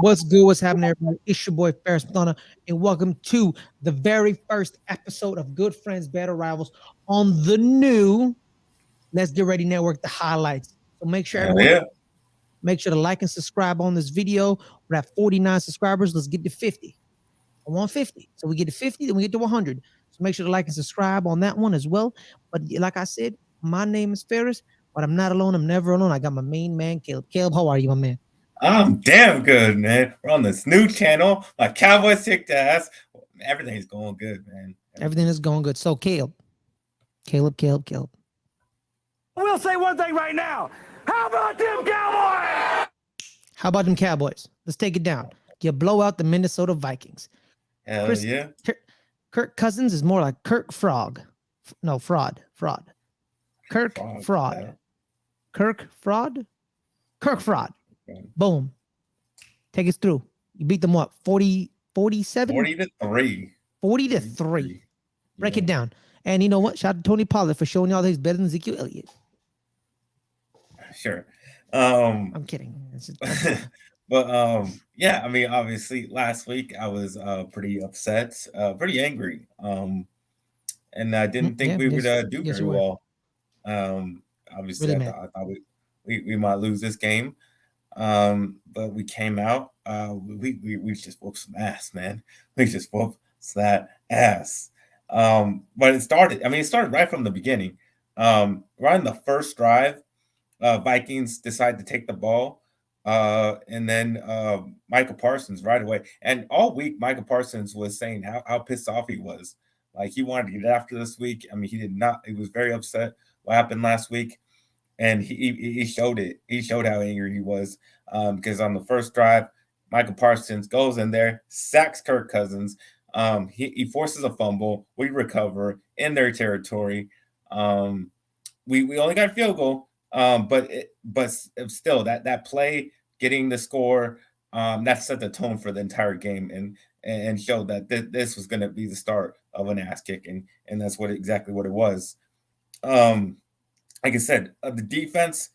What's good? What's happening, everybody? It's your boy Ferris Muthana, and welcome to the very first episode of Good Friends, Better Rivals on the new Let's Get Ready Network, the highlights. So make sure Hell everyone yeah. make sure to like and subscribe on this video. We're at 49 subscribers. Let's get to 50. I want 50. So we get to 50, then we get to 100. So make sure to like and subscribe on that one as well. But like I said, my name is Ferris, but I'm not alone. I'm never alone. I got my main man, Caleb. Caleb, how are you, my man? I'm damn good, man. We're on this new channel. My Cowboys kicked ass. Everything's going good, man. Everything is going good. So, Caleb. We'll say one thing right now. How about them Cowboys? How about them Cowboys? Let's take it down. You blow out the Minnesota Vikings. Hell yeah. Kirk Cousins is more like Kirk Frog. No, fraud. Kirk Fraud. Kirk Fraud? Kirk Fraud. Boom. Take us through. You beat them what? 47? 40 to 3. 40 to 3. Break it down. And you know what? Shout out to Tony Pollard for showing y'all that he's better than Ezekiel Elliott. Sure. I'm kidding. But yeah, I mean, obviously last week I was pretty upset, pretty angry. And I didn't think we would do very well. Obviously Really I thought we might lose this game. But we came out, we just whooped some ass, man. We just whooped that ass. But it started right from the beginning. Right in the first drive, Vikings decide to take the ball. And then Micah Parsons right away. And all week, Micah Parsons was saying how pissed off he was. Like he wanted to get after this week. I mean, he did not. He was very upset what happened last week, and he showed it. He showed how angry he was because on the first drive, Micah Parsons goes in there, sacks Kirk Cousins. He forces a fumble. We recover in their territory. We only got a field goal. But still that play getting the score that set the tone for the entire game and showed that this was going to be the start of an ass kicking, and that's exactly what it was. Like I said, the defense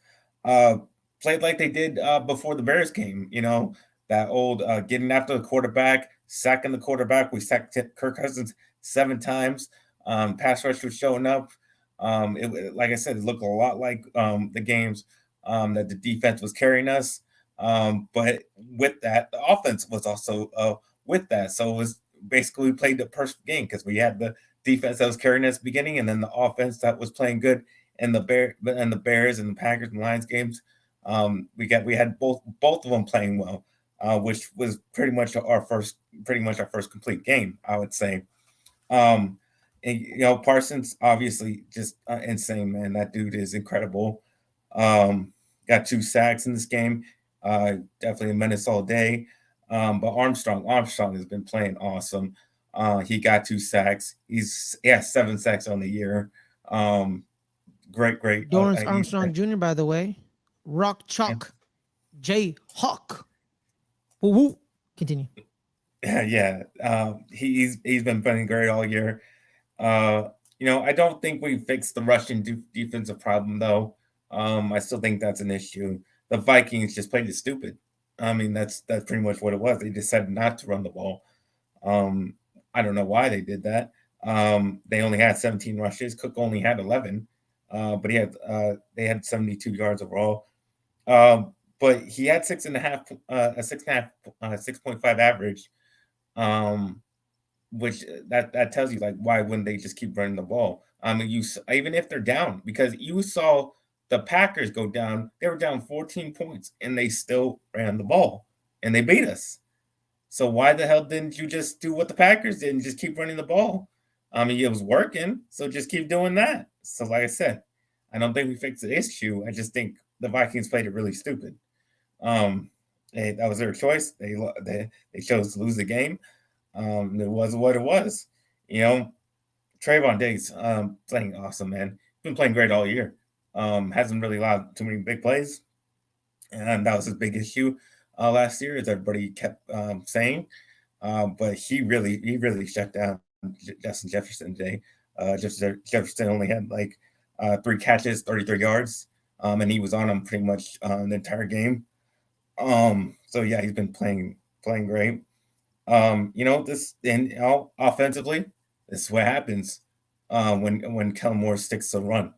played like they did before the Bears game. You know, that old getting after the quarterback, sacking the quarterback. We sacked Kirk Cousins 7 times. Pass rush was showing up. Like I said, it looked a lot like the games that the defense was carrying us. But with that, the offense was also with that. So it was basically we played the perfect game because we had the defense that was carrying us at the beginning, and then the offense that was playing good. And the Bears and the Packers and Lions games, we had both of them playing well, which was pretty much our first complete game, I would say. And you know, Parsons obviously just insane, man. That dude is incredible. Got 2 sacks in this game. Definitely a menace all day. But Armstrong has been playing awesome. He got 2 sacks. He has 7 sacks on the year. Great. Dorrance Armstrong Jr., by the way. Rock Chalk. J Hawk. Woo. Continue. Yeah. He's been playing great all year. You know, I don't think we fixed the Russian defensive problem though. I still think that's an issue. The Vikings just played it stupid. I mean, that's pretty much what it was. They decided not to run the ball. I don't know why they did that. They only had 17 rushes. Cook only had 11, but they had 72 yards overall. But he had 6.5 average. Which that tells you like why wouldn't they just keep running the ball? I mean, even if they're down, because you saw the Packers go down, they were down 14 points and they still ran the ball and they beat us. So why the hell didn't you just do what the Packers did and just keep running the ball? I mean, it was working, so just keep doing that. So like I said, I don't think we fixed the issue. I just think the Vikings played it really stupid. That was their choice. They chose to lose the game. It was what it was. You know, Trayvon Diggs playing awesome, man. Been playing great all year. Hasn't really allowed too many big plays, and that was his big issue last year, as everybody kept saying. But he really shut down Justin Jefferson today. Jefferson only had like 3 catches, 33 yards, and he was on him pretty much the entire game. So So yeah, he's been playing great. This and offensively, this is what happens when Kellen Moore sticks to run.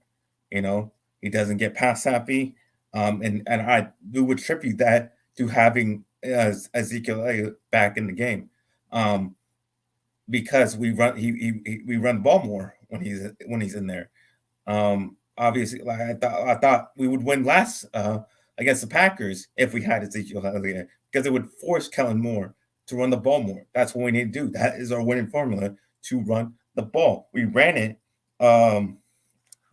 You know, he doesn't get pass happy, and I do attribute that to having Ezekiel Elliott back in the game, because we run the ball more when he's in there. Obviously, like I thought we would win last against the Packers if we had Ezekiel Elliott, because it would force Kellen Moore to run the ball more. That's what we need to do. That is our winning formula, to run the ball. We ran it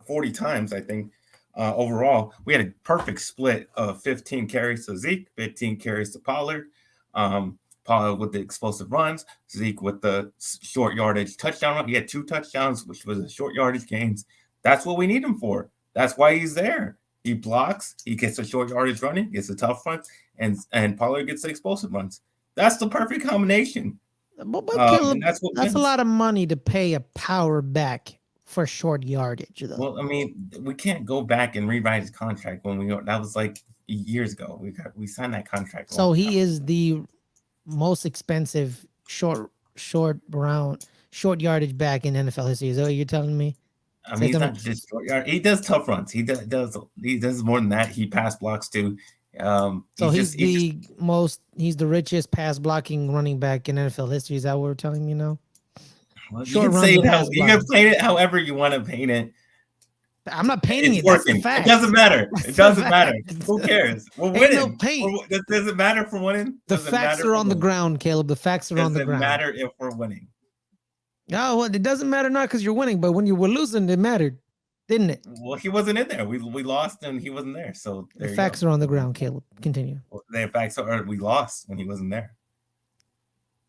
40 times, I think. Overall, we had a perfect split of 15 carries to Zeke, 15 carries to Pollard. Pollard with the explosive runs, Zeke with the short yardage touchdown. He had 2 touchdowns, which was short yardage gains. That's what we need him for. That's why he's there. He blocks, he gets a short yardage running, gets a tough run, and Pollard gets the explosive runs. That's the perfect combination. But Caleb, that's a lot of money to pay a power back for short yardage, though. Well, I mean, we can't go back and rewrite his contract that was like years ago. We signed that contract. So he is the most expensive short yardage back in NFL history. Is that what you're telling me? I mean, he's not just short yard. He does tough runs. He does more than that. He pass blocks too. So he's the richest pass blocking running back in NFL history. Is that what we're telling me now? Well, you can say it you can paint it however you want to paint it. I'm not painting it. Working. That's the fact. It doesn't matter. It doesn't matter. Who cares? We're winning. No paint. Does it matter for winning? The facts are on the ground, Caleb. The facts are on the ground. Does it matter if we're winning? No, well, it doesn't matter not because you're winning, but when you were losing, it mattered, didn't it? Well, he wasn't in there. We lost and he wasn't there. So the facts are on the ground, Caleb. Continue. Well, the facts are we lost when he wasn't there.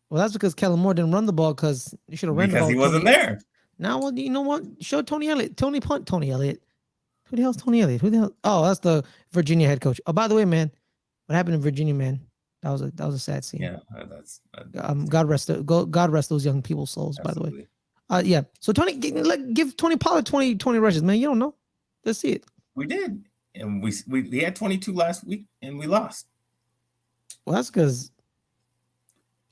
Well, that's because Kellen Moore didn't run the ball because you should have run the ball. Because he wasn't there. Now, well, you know what? Show Tony Elliott. Tony Elliott. Who the hell's Tony Elliott? Who the hell? Oh, that's the Virginia head coach. Oh, by the way, man, what happened in Virginia, man? That was a sad scene. Yeah, that's God rest those young people's souls. Absolutely. By the way. Yeah. So Tony, give Tony Pollard 20 rushes, man. You don't know. Let's see it. We did, and we had 22 last week, and we lost. Well, that's because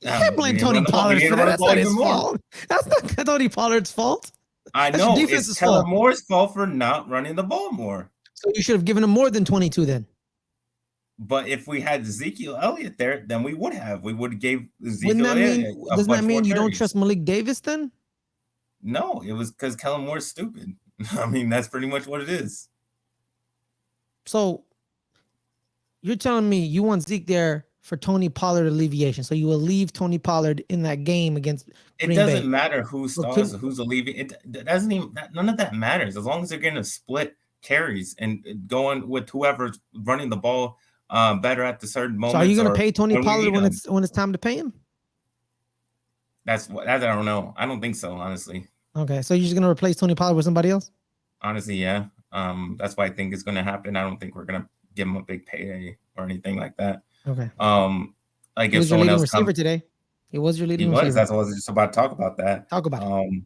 you can't blame Tony Pollard for that. That's not his fault. That's not Tony Pollard's fault. I know it's Kellen Moore's fault for not running the ball more. So you should have given him more than 22 then. But if we had Ezekiel Elliott there, then we would have. We would have gave Ezekiel Elliott. Doesn't that mean you don't trust Malik Davis then? No, it was because Kellen Moore's stupid. I mean, that's pretty much what it is. So you're telling me you want Zeke there for Tony Pollard alleviation. So you will leave Tony Pollard in that game against Green Bay. It doesn't matter who starts or who's alleviating. It doesn't even, none of that matters. As long as they're getting a split carries and going with whoever's running the ball better at the certain moment. So are you going to pay Tony Pollard when it's time to pay him? That I don't know. I don't think so, honestly. Okay, so you're just gonna replace Tony Pollard with somebody else? Honestly, yeah. That's what I think is gonna happen. I don't think we're gonna give him a big payday or anything like that. Okay. I guess someone else receiver today. He was your leading receiver. That's what I was just about to talk about that. Talk about it.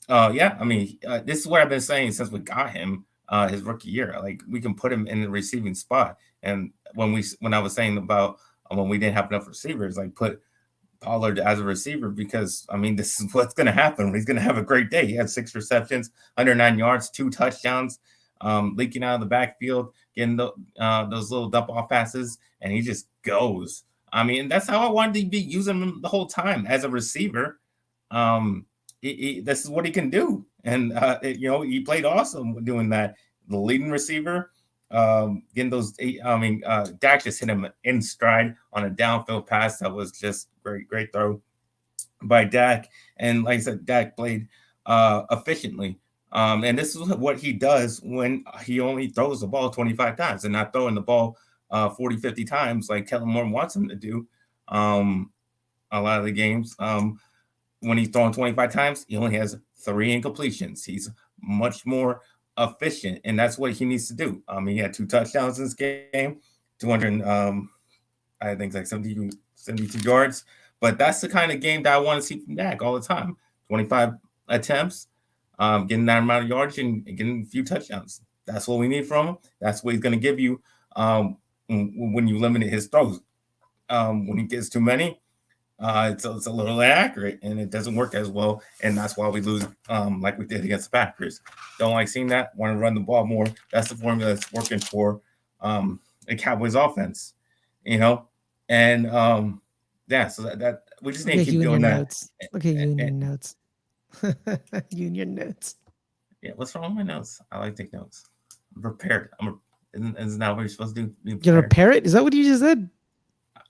Yeah. I mean, this is what I've been saying since we got him his rookie year. Like we can put him in the receiving spot. And when I was saying about when we didn't have enough receivers, like put Pollard as a receiver, because I mean this is what's going to happen. He's going to have a great day. He had 6 receptions, 109 yards, 2 touchdowns, leaking out of the backfield, getting those little dump off passes, and he just goes. I mean, that's how I wanted to be using him the whole time as a receiver. This is what he can do, and he played awesome doing that. The leading receiver, getting those. Dak just hit him in stride on a downfield pass that was just great throw by Dak. And like I said, Dak played efficiently. And this is what he does when he only throws the ball 25 times and not throwing the ball 40, 50 times like Kellen Moore wants him to do a lot of the games. When he's throwing 25 times, he only has 3 incompletions. He's much more efficient, and that's what he needs to do. He had 2 touchdowns in this game, 200, I think like 72 yards. But that's the kind of game that I want to see from Dak all the time. 25 attempts, getting that amount of yards and getting a few touchdowns. That's what we need from him. That's what he's going to give you when you limit his throws. when he gets too many, it's a little inaccurate and it doesn't work as well, and that's why we lose, like we did against the Packers. Don't like seeing that. Want to run the ball more. That's the formula that's working for the Cowboys offense, you know, and yeah. So that we just need to keep doing that. Notes. Look at you in your notes. You and your notes. Yeah, what's wrong with my notes? I like to take notes. I'm prepared. Isn't that what you're supposed to do? You're a parrot? Is that what you just said?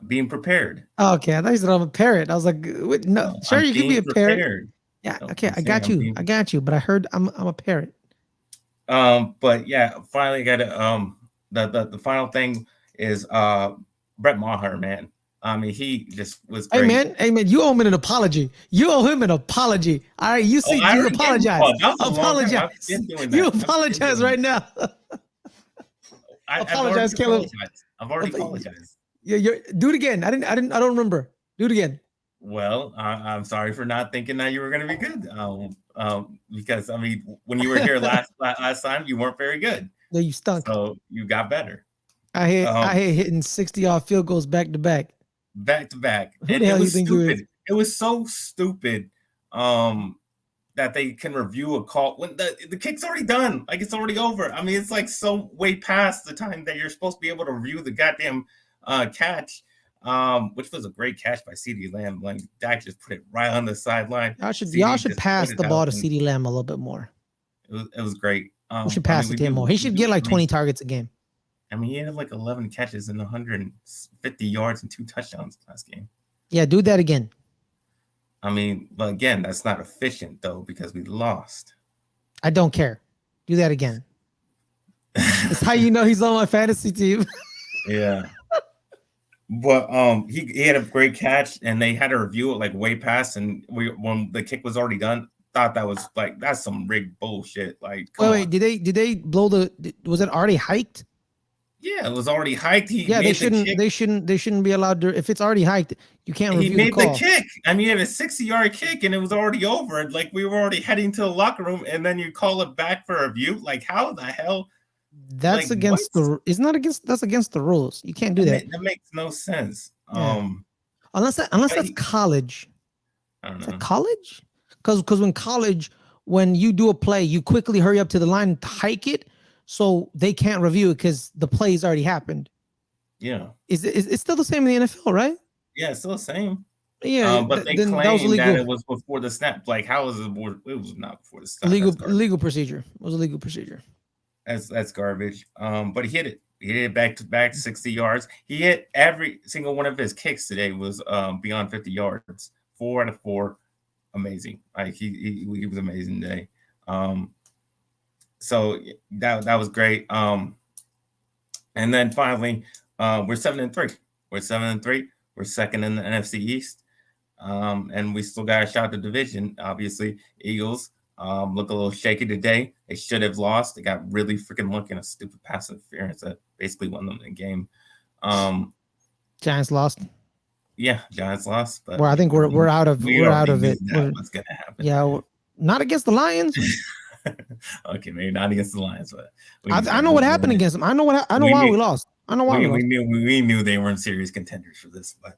Being prepared. Oh, okay, I thought you said I'm a parrot. I was like, what? No, sure, you can be a parrot. Yeah, No, okay, I got you. But I heard I'm a parrot. But yeah, finally got to the final thing is Brett Maher, man. I mean, he just was great. Hey man, you owe him an apology. You owe him an apology. All right, you see, you apologize. Apologize. You apologize right now. Apologize, Caleb. I've already apologized. Yeah, do it again. I don't remember. Do it again. Well, I'm sorry for not thinking that you were going to be good. Because I mean, when you were here last time, you weren't very good. No, you stunk. So you got better. I hit hitting 60-yard field goals back to back. Back to back. Who the hell you think you is? It was so stupid. That they can review a call when the kick's already done. Like it's already over. I mean, it's like so way past the time that you're supposed to be able to review the goddamn catch. Which was a great catch by CeeDee Lamb. Like Dak just put it right on the sideline. Y'all should pass the ball to CeeDee Lamb a little bit more. It was great. We should pass it to him more. He should get like 20 targets a game. I mean, he had like 11 catches and 150 yards and 2 touchdowns last game. Yeah, do that again. I mean, but again, that's not efficient though because we lost. I don't care. Do that again. That's how you know he's on my fantasy team. Yeah. But he had a great catch and they had to review it like way past, and when the kick was already done, thought that was like that's some rigged bullshit. Like wait, did they blow was it already hiked? Yeah, it was already hiked. They shouldn't be allowed to. If it's already hiked, you can't review the call. He made the kick. I mean, he had a 60-yard kick, and it was already over. And like we were already heading to the locker room, and then you call it back for review. Like how the hell? That's like, against what? It's not against. That's against the rules. You can't do that. That makes no sense. Yeah. Unless that's college. I don't know. Is that college? Because when college, when you do a play, you quickly hurry up to the line and hike it. So they can't review it because the play's already happened. Yeah. It's still the same in the NFL, right? Yeah, it's still the same. Yeah, but they claimed that it was before the snap. Like, how was it? It was not before the snap. Legal procedure. It was a legal procedure. That's garbage. But he hit it. He hit it back to back 60 yards. He hit every single one of his kicks today was beyond 50 yards. 4 out of 4. Amazing. Like he was amazing today. So that was great. And then finally, we're 7-3. We're 7-3. We're second in the NFC East. And we still got a shot at the division. Obviously, Eagles look a little shaky today. They should have lost. They got really freaking lucky in a stupid pass interference that basically won them the game. Giants lost. Yeah, Giants lost. But I think we're out of it. What's gonna happen? Yeah, not against the Lions. Okay, maybe not against the Lions, but I know what happened against them. I know why we lost. I know why we lost. We knew they weren't serious contenders for this, but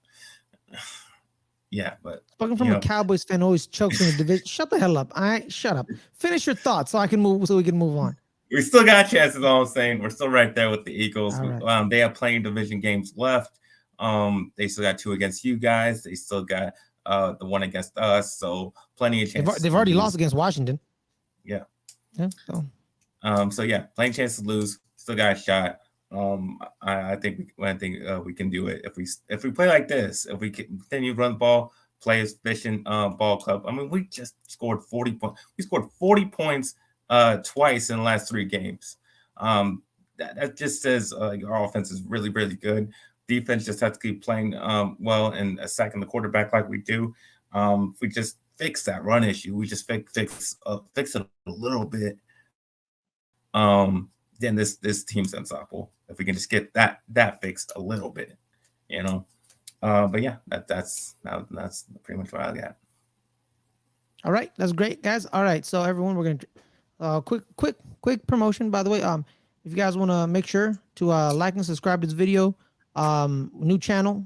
yeah, but spoken from a Cowboys fan who always chokes in the division. Shut the hell up. All right, shut up. Finish your thoughts so we can move on. We still got chances, all I'm saying. We're still right there with the Eagles. Right. They have playing division games left. They still got 2 against you guys. They still got the 1 against us. So plenty of chances. They've already lost against Washington. Yeah. So yeah, plenty of chances to lose. Still got a shot. I think we can do it if we play like this. If we continue to run the ball, play as efficient ball club. I mean, we just scored 40 points. We scored 40 points twice in the last 3 games. That just says our offense is really, really good. Defense just has to keep playing well and sacking the quarterback like we do. If we just fix that run issue, we just fix it a little bit. Then this team's unstoppable. If we can just get that fixed a little bit, But yeah, that's pretty much what I got. All right, that's great, guys. All right, so everyone, we're gonna quick promotion. By the way, if you guys want to make sure to like and subscribe to this video, new channel,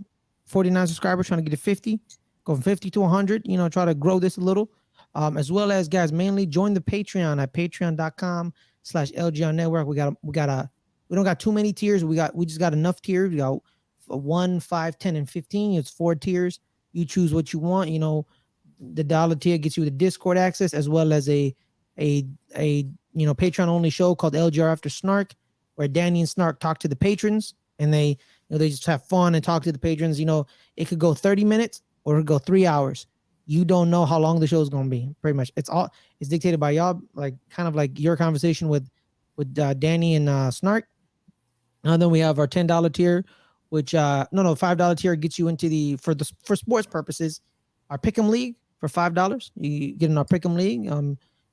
49 subscribers, trying to get to 50, go from 50 to 100, try to grow this a little. As well as, guys, mainly join the Patreon at patreon.com/LGR Network. We don't got too many tiers. We just got enough tiers. We got 1, 5, 10, and 15. It's 4 tiers. You choose what you want. The dollar tier gets you the Discord access, as well as a Patreon only show called LGR After Snark, where Danny and Snark talk to the patrons, and they just have fun and talk to the patrons. It could go 30 minutes or it could go 3 hours. You don't know how long the show is going to be. Pretty much, it's dictated by y'all, like kind of like your conversation with Danny and Snark. And then we have our $10 tier, which $5 tier gets you into for sports purposes, our Pick'em League for $5. You get in our Pick'em League.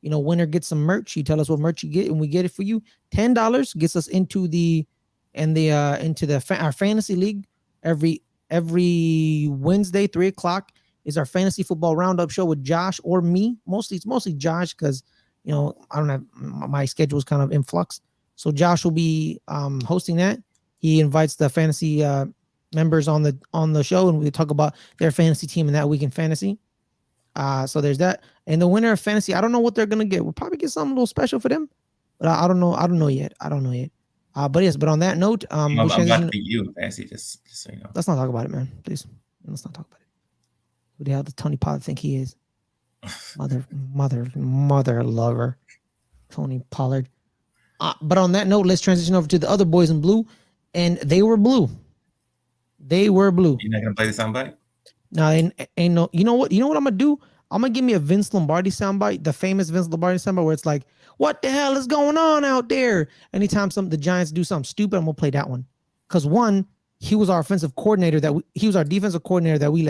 Winner gets some merch. You tell us what merch you get, and we get it for you. $10 gets us into our fantasy league. Every Wednesday, 3:00 is our fantasy football roundup show with Josh or me. It's mostly Josh, because I don't have, my schedule is kind of in flux. So Josh will be hosting that. He invites the fantasy members on the show, and we talk about their fantasy team and that week in fantasy. So there's that. And the winner of fantasy, I don't know what they're gonna get. We'll probably get something a little special for them, but I don't know. I don't know yet. But on that note, I'm about to beat you in fantasy, just so you know. Let's not talk about it, man. Please, let's not talk about it. Who the hell does Tony Pollard think he is? Mother lover, Tony Pollard. But on that note, let's transition over to the other boys in blue, and they were blue. You're not gonna play the soundbite? No, ain't no. You know what I'm gonna do? I'm gonna give me a Vince Lombardi soundbite, the famous Vince Lombardi soundbite, where it's like, "What the hell is going on out there?" Anytime the Giants do something stupid, I'm gonna play that one, because one, he was our offensive coordinator he was our defensive coordinator that we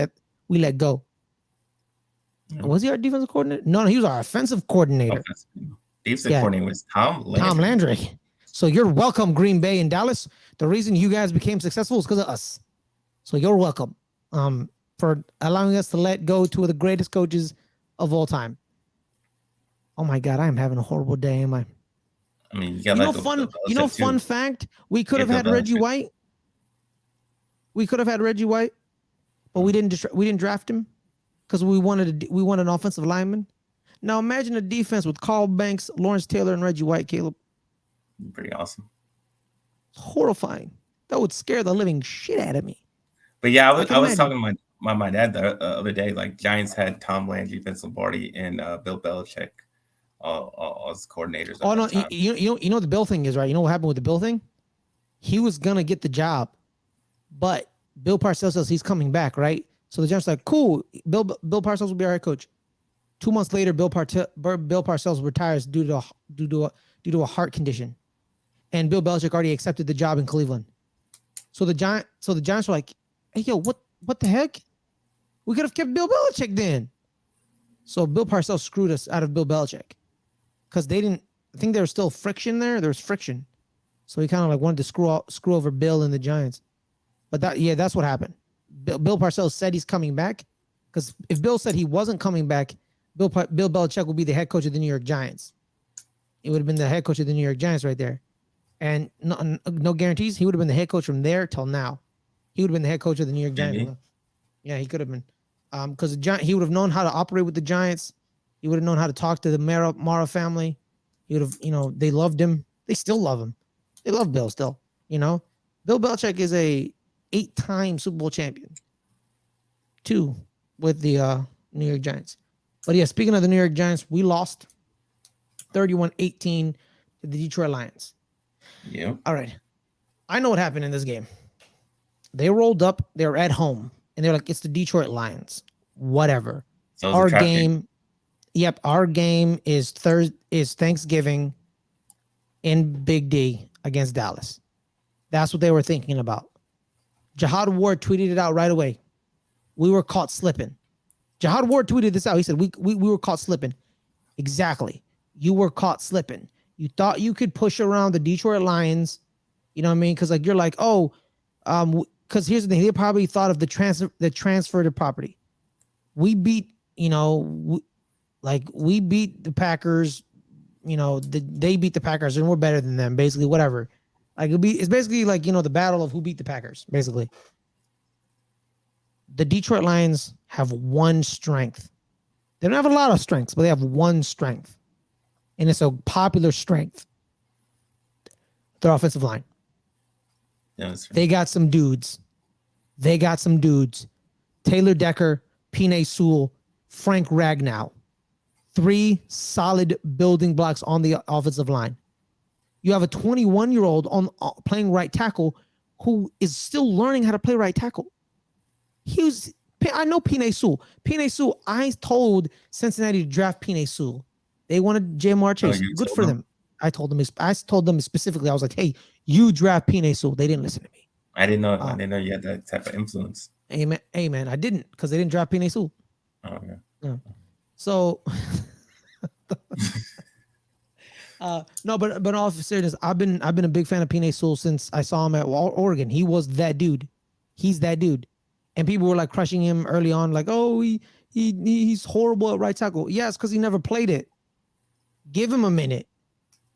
let go. Yeah. Was he our defensive coordinator? No, he was our offensive coordinator. Defensive coordinator was Tom Landry. So you're welcome, Green Bay and Dallas. The reason you guys became successful is because of us. So you're welcome. For allowing us to let go two of the greatest coaches of all time. Oh my God, I am having a horrible day, am I? I mean, fun fact, we could have had Reggie White. We could have had Reggie White, but we didn't draft him because we wanted an offensive lineman. Now imagine a defense with Carl Banks, Lawrence Taylor, and Reggie White, Caleb. Pretty awesome. It's horrifying. That would scare the living shit out of me. But yeah, I was talking to my dad the other day. Like, Giants had Tom Landry, Vince Lombardi, and Bill Belichick as coordinators. Oh no, you know what the Bill thing is, right? You know what happened with the Bill thing? He was gonna get the job, but Bill Parcells says he's coming back, right? So the Giants are like, cool, Bill Parcells will be our head coach. 2 months later, Bill Parcells retires due to a heart condition, and Bill Belichick already accepted the job in Cleveland. So the Giants were like, hey, yo, what the heck? We could have kept Bill Belichick then. So Bill Parcells screwed us out of Bill Belichick, because I think there was still friction there. There was friction. So he kind of like wanted to screw over Bill and the Giants. But that's what happened. Bill Parcells said he's coming back, because if Bill said he wasn't coming back, Bill Belichick would be the head coach of the New York Giants. It would have been the head coach of the New York Giants right there. And no guarantees. He would have been the head coach from there till now. He would have been the head coach of the New York Giants. Mm-hmm. Yeah, he could have been. Because he would have known how to operate with the Giants. He would have known how to talk to the Mara family. He would have, they loved him. They still love him. They love Bill still. Bill Belichick is a 8-time Super Bowl champion. 2 with the New York Giants. But yeah, speaking of the New York Giants, we lost 31-18 to the Detroit Lions. Yeah. All right. I know what happened in this game. They rolled up. They were at home, and they're like, "It's the Detroit Lions. Whatever." So our game. Yep, our game is Thanksgiving in Big D against Dallas. That's what they were thinking about. Jihad Ward tweeted it out right away. We were caught slipping. Jihad Ward tweeted this out. He said, we were caught slipping. Exactly. You were caught slipping. You thought you could push around the Detroit Lions. You know what I mean? Because you're like, because here's the thing. They probably thought of the transfer to property. We beat, we beat the Packers. They beat the Packers, and we're better than them. Basically, whatever. It's basically like the battle of who beat the Packers. Basically. the Detroit Lions have one strength. They don't have a lot of strengths, but they have one strength. And it's a popular strength. Their offensive line. Yeah, that's right. They got some dudes. Taylor Decker, Penei Sewell, Frank Ragnow. 3 solid building blocks on the offensive line. You have a 21-year-old on playing right tackle who is still learning how to play right tackle. I know Penei Sewell. Penei Sewell, I told Cincinnati to draft Penei Sewell. They wanted Jamar Chase. Good for them. I told them specifically. I was like, "Hey, you draft Penei Sewell." They didn't listen to me. I didn't know you had that type of influence. Amen. I didn't, because they didn't draft Penei Sewell. Oh, okay. Yeah. So, no, but in all seriousness, I've been a big fan of Penei Sewell since I saw him at Oregon. He was that dude. He's that dude, and people were like crushing him early on, like, "Oh, he's horrible at right tackle." Yes, because he never played it. Give him a minute.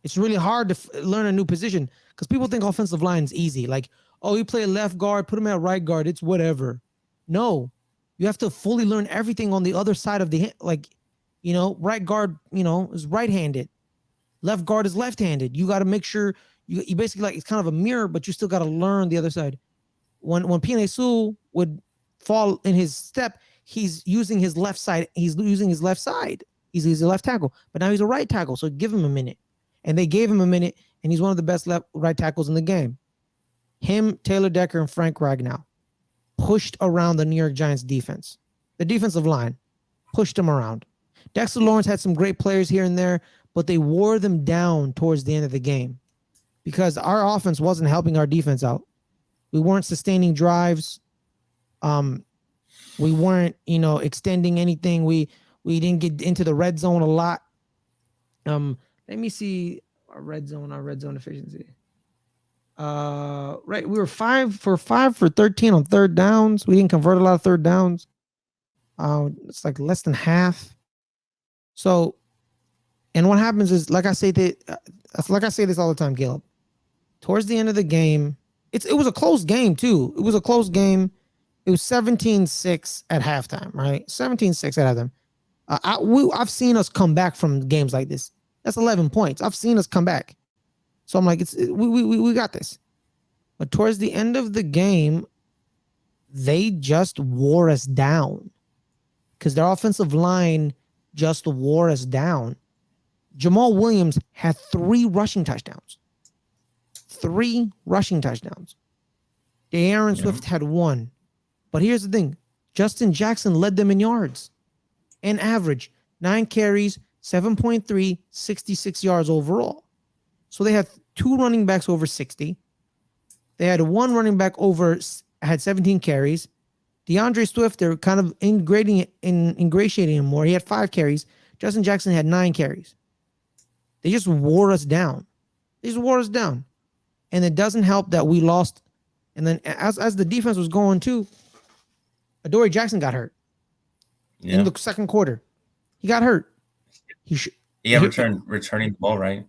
It's really hard to learn a new position, because people think offensive line is easy. Like, oh, you play left guard, put him at right guard, it's whatever. No, you have to fully learn everything on the other side of the, like, right guard, is right-handed. Left guard is left-handed. You got to make sure you basically, like, it's kind of a mirror, but you still got to learn the other side. When Penei Sewell would fall in his step, he's using his left side. He's using his left side. He's a left tackle, but now he's a right tackle. So give him a minute. And they gave him a minute, and he's one of the best right tackles in the game. Him, Taylor Decker, and Frank Ragnow pushed around the New York Giants defense. The defensive line pushed them around. Dexter Lawrence had some great players here and there, but they wore them down towards the end of the game because our offense wasn't helping our defense out. We weren't sustaining drives. We weren't, extending anything. We didn't get into the red zone a lot. Let me see our red zone efficiency. Right, we were 5 for 13 on third downs. We didn't convert a lot of third downs. It's like less than half. So, and what happens is, like I say this all the time, Caleb. Towards the end of the game, it was a close game too. It was a close game. It was 17-6 at halftime, right? 17-6 at halftime. I've seen us come back from games like this. That's 11 points. I've seen us come back. So I'm like, we got this. But towards the end of the game, they just wore us down because their offensive line just wore us down. Jamal Williams had 3 rushing touchdowns. 3 rushing touchdowns. De'Aaron Swift had 1. But here's the thing. Justin Jackson led them in yards. And average, 9 carries, 7.3, 66 yards overall. So they had 2 running backs over 60. They had 1 running back had 17 carries. DeAndre Swift, they're kind of ingratiating him more. He had 5 carries. Justin Jackson had 9 carries. They just wore us down. And it doesn't help that we lost. And then as the defense was going too, Adoree Jackson got hurt in the second quarter. He got hurt. Returning the ball, right?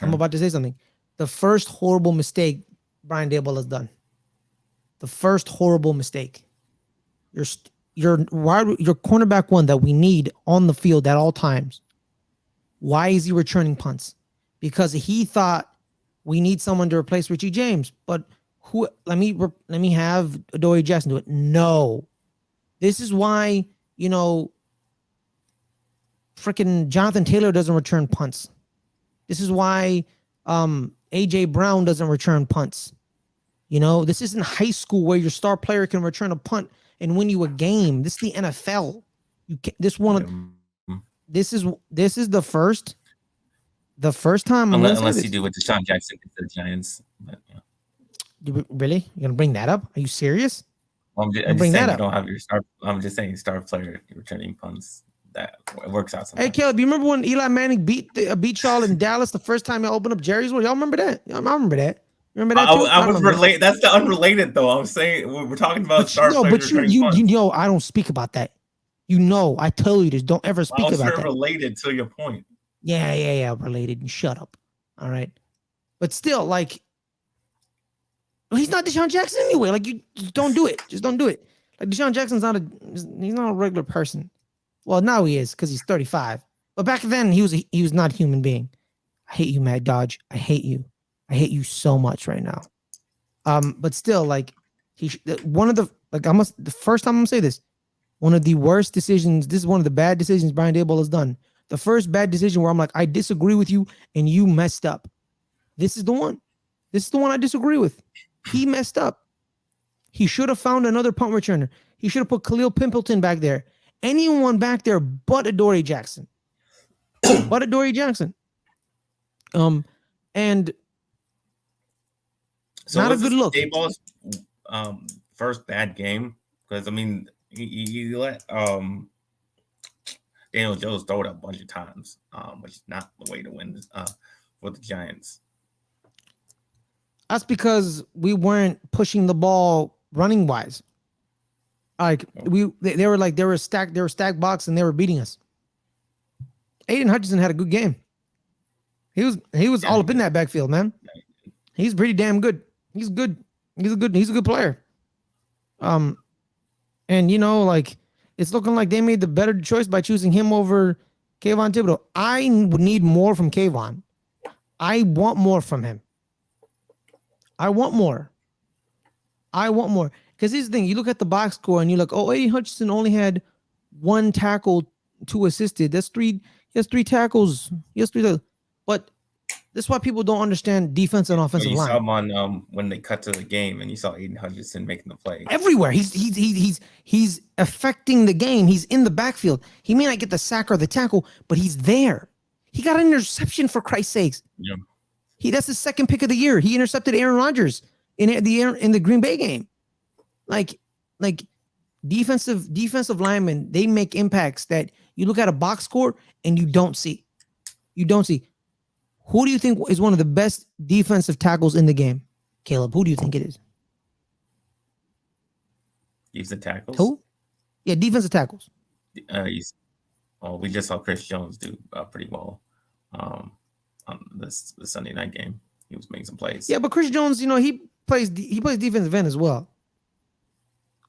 I'm about to say something. The first horrible mistake Brian Daboll has done. The first horrible mistake. Your cornerback one that we need on the field at all times. Why is he returning punts? Because he thought we need someone to replace Richie James. But let me have Adoree Jackson do it. No. This is why, freaking Jonathan Taylor doesn't return punts. This is why A.J. Brown doesn't return punts. This isn't high school where your star player can return a punt and win you a game. This is the NFL. This is the first time. Unless you do what Deshaun Jackson did to the Giants. But, Really? You're gonna bring that up? Are you serious? Well, I'm just saying you don't have your star. I'm just saying star player returning punts. That works out sometimes. Hey, Caleb, you remember when Eli Manning beat y'all in Dallas the first time y'all opened up Jerry's World? Y'all remember that? I remember that. Remember that? I was related. That's the unrelated though. I'm saying we're talking about star players returning punts. I don't speak about that. I tell you this. Don't ever speak about that. Related to your point. Yeah. Related. Shut up. All right. But still, like, he's not Deshaun Jackson anyway. Like, you just don't do it. Just don't do it. Like Deshaun Jackson's he's not a regular person. Well, now he is because he's 35. But back then he was not a human being. I hate you, Mad Dodge. I hate you. I hate you so much right now. But still, like one of the the first time I'm gonna say this, one of the worst decisions. This is one of the bad decisions Brian Daboll has done. The first bad decision where I'm like, I disagree with you and you messed up. This is the one. This is the one I disagree with. He messed up. He should have found another punt returner. He should have put Khalil Pimpleton back there. Anyone back there but Adoree Jackson. But Adoree Jackson. And so not a good look. Daboll's first bad game, because I mean you let Daniel Jones throw it a bunch of times, which is not the way to win for the Giants. That's because we weren't pushing the ball running wise. Like they were stacked box and they were beating us. Aiden Hutchinson had a good game. He was all up in that backfield, man. He's pretty damn good. He's good. He's a good player. And you know, like it's looking like they made the better choice by choosing him over Kayvon Thibodeau. I need more from Kayvon. I want more from him. I want more. Because here's the thing. You look at the box score and you're like, oh, Aiden Hutchinson only had 1 tackle, 2 assisted. That's 3. He has 3 tackles. He has 3 tackles. But that's why people don't understand defense and offensive line. You saw him on when they cut to the game, and you saw Aiden Hutchinson making the play everywhere. He's affecting the game. He's in the backfield. He may not get the sack or the tackle, but he's there. He got an interception, for Christ's sakes. Yeah. That's the 2nd pick of the year. He intercepted Aaron Rodgers in the Green Bay game. Like defensive linemen, they make impacts that you look at a box score and you don't see. Who do you think is one of the best defensive tackles in the game? Caleb, who do you think it is? Defensive tackles? Who? Yeah, defensive tackles. We just saw Chris Jones do pretty well on the Sunday night game. He was making some plays. Yeah, but Chris Jones, you know, he plays defensive end as well.